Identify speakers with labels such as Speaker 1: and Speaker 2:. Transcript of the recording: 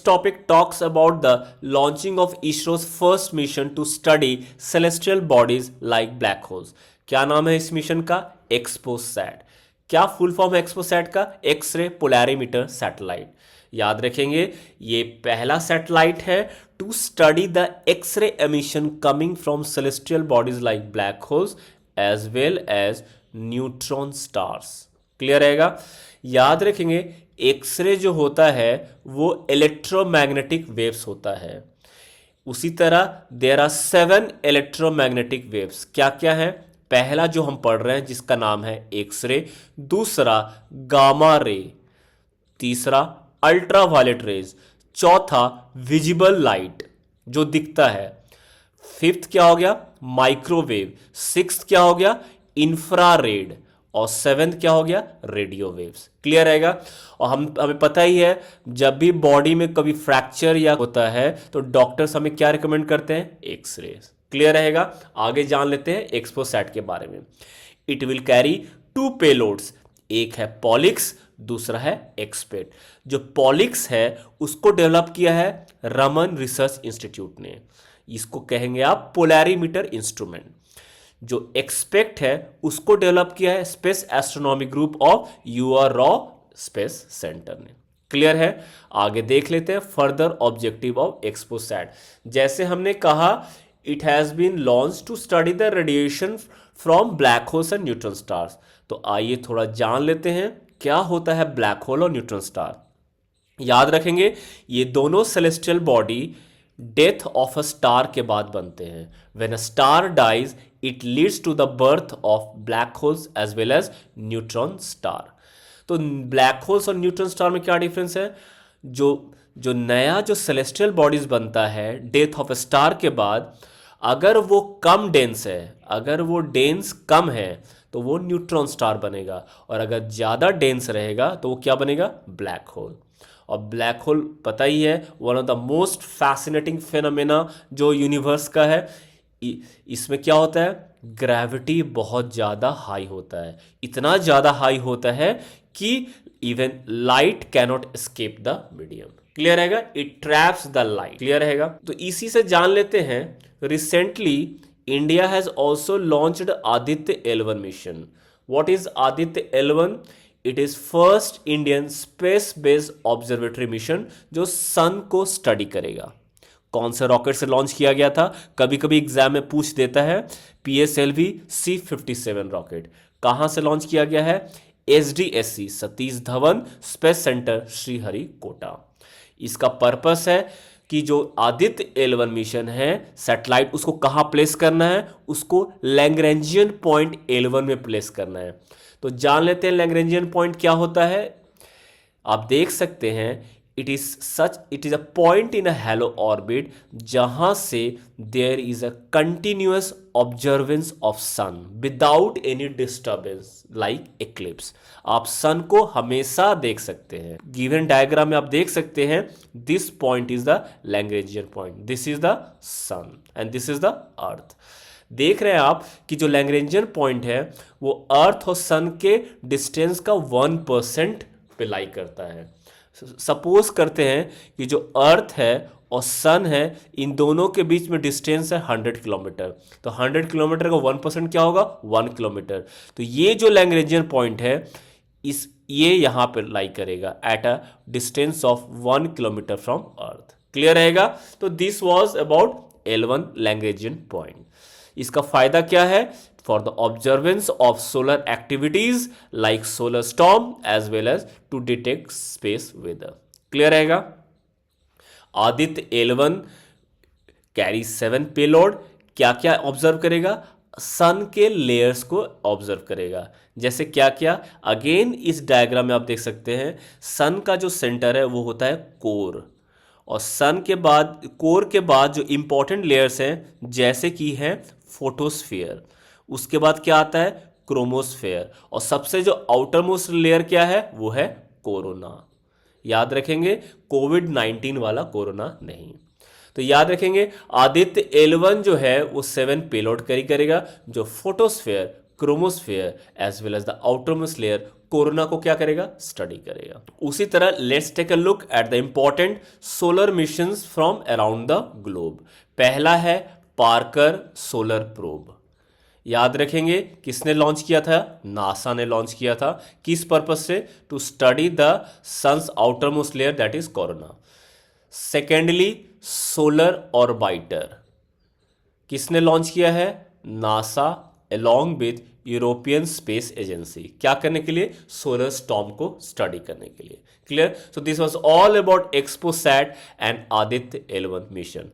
Speaker 1: next topic talks about the launching of ISRO's first mission to study celestial bodies like black holes. क्या नाम है इस mission का? XPoSat. क्या full form है एक्सपोसैट का? X ray polarimeter satellite. याद रखेंगे ये पहला सैटेलाइट है to study the X ray emission coming from celestial bodies like black holes as well as neutron stars. Clear रहेगा? याद रखेंगे एक्सरे जो होता है वो इलेक्ट्रोमैग्नेटिक वेव्स होता है। उसी तरह देयर आर 7 इलेक्ट्रोमैग्नेटिक वेव्स। क्या क्या है? पहला जो हम पढ़ रहे हैं जिसका नाम है एक्सरे, दूसरा गामा रे, तीसरा अल्ट्रावायलेट रेज, चौथा विजिबल लाइट जो दिखता है, फिफ्थ क्या हो गया? माइक्रोवेव, सिक्स्थ क्या हो गया? इंफ्रारेड, और सेवेंथ क्या हो गया? Radio waves. क्लियर रहेगा? और हमें पता ही है जब भी बॉडी में कभी फ्रैक्चर या होता है तो डॉक्टर्स हमें क्या रिकमेंड करते हैं? एक्सरे। क्लियर रहेगा? आगे जान लेते हैं एक्सपोसैट के बारे में। इट विल कैरी 2 पेलोड्स, एक है पॉलिक्स, दूसरा है एक्सपेट। जो पॉलिक्स है उसको डेवलप किया है रमन रिसर्च इंस्टीट्यूट ने, इसको कहेंगे आप पोलैरीमीटर इंस्ट्रूमेंट। जो एक्सपेक्ट है उसको डेवलप किया है space astronomy group of U R Rao space centre ने। क्लियर है? आगे देख लेते हैं फर्दर ऑब्जेक्टिव ऑफ एक्सपोसैट। जैसे हमने कहा it has been launch to study the radiation from black holes and neutron stars. तो आइए थोड़ा जान लेते हैं क्या होता है ब्लैक होल और न्यूट्रॉन स्टार। याद रखेंगे ये दोनों celestial body death of a star के बाद बनते हैं। When a star dies it leads to the birth of black holes as well as neutron star. तो ब्लैक होल्स और न्यूट्रॉन स्टार में क्या डिफरेंस है? जो नया जो सेलेस्टियल बॉडीज बनता है डेथ ऑफ अ स्टार के बाद, अगर वो कम डेंस है, अगर वो डेंस कम है तो वो न्यूट्रॉन स्टार बनेगा, और अगर ज़्यादा डेंस रहेगा तो वो क्या बनेगा? Black hole. और ब्लैक होल पता ही है one of the most fascinating phenomena जो यूनिवर्स का है। इसमें क्या होता है? ग्रेविटी बहुत ज़्यादा हाई होता है, इतना ज़्यादा हाई होता है कि even light cannot escape the medium. Clear रहेगा? It traps the light. Clear रहेगा? तो इसी से जान लेते हैं recently India has also launched Aditya L1 mission. What is Aditya L1? It is first Indian space based observatory mission जो सन को स्टडी करेगा। कौन से रॉकेट से लॉन्च किया गया था? कभी कभी एग्जाम में पूछ देता है। PSLV C57 rocket. कहां से लॉन्च किया गया है? SDSC Satish Dhawan space centre Sriharikota. इसका पर्पस है कि जो आदित्य L1 मिशन है सैटेलाइट, उसको कहां प्लेस करना है? उसको लैग्रेंजियन पॉइंट L1 में प्लेस करना है। तो जान लेते हैं लैग्रेंजियन पॉइंट क्या होता है। आप देख सकते हैं it is a point in a halo orbit जहां से there is a continuous observance of sun without any disturbance like eclipse. आप सन को हमेशा देख सकते हैं। गिवन डायग्राम में आप देख सकते हैं this point is the Lagrangian point, this is the sun and this is the earth. देख रहे हैं आप कि जो लैग्रेंजियन पॉइंट है वो अर्थ और सन के डिस्टेंस का 1% पे लाई करता है। सपोज करते हैं कि जो अर्थ है और सन है इन दोनों के बीच में डिस्टेंस है 100 किलोमीटर, तो 100 किलोमीटर का 1% क्या होगा? 1 किलोमीटर। तो ये जो लैग्रेंजियन पॉइंट है ये यहां पर लाई करेगा at a distance of 1 kilometre from earth. Clear रहेगा? तो this was about L1 Lagrangian point. इसका फायदा क्या है? For the observance of solar activities like solar storm as well as to detect space weather. Clear रहेगा? Aditya L1 carry 7 payload. क्या क्या observe करेगा? सन के लेयर्स को ऑब्जर्व करेगा। जैसे क्या क्या? अगेन इस डायग्राम में आप देख सकते हैं सन का जो सेंटर है वो होता है कोर, और सन के बाद कोर के बाद जो इंपॉर्टेंट लेयर्स हैं जैसे कि है फोटोस्फीयर, उसके बाद क्या आता है? क्रोमोस्फेयर, और सबसे जो आउटर मोस्ट लेयर क्या है? वो है कोरोना। याद रखेंगे कोविड-19 वाला कोरोना नहीं। तो याद रखेंगे आदित्य L1 जो है वो 7 पेलोड कैरी करेगा जो photosphere, chromosphere as well as the outermost layer corona को क्या करेगा, स्टडी करेगा। उसी तरह let's take a look at the important solar missions from around the globe. पहला है पार्कर सोलर प्रोब। याद रखेंगे किसने लॉन्च किया था, नासा ने लॉन्च किया था। किस पर्पज से, to study the sun's outermost layer that is corona. Secondly solar orbiter, किसने लॉन्च किया है, NASA along with European space agency. क्या करने के लिए, सोलर स्टॉर्म को स्टडी करने के लिए। Clear. So this was all about XPoSat and Aditya 11 mission.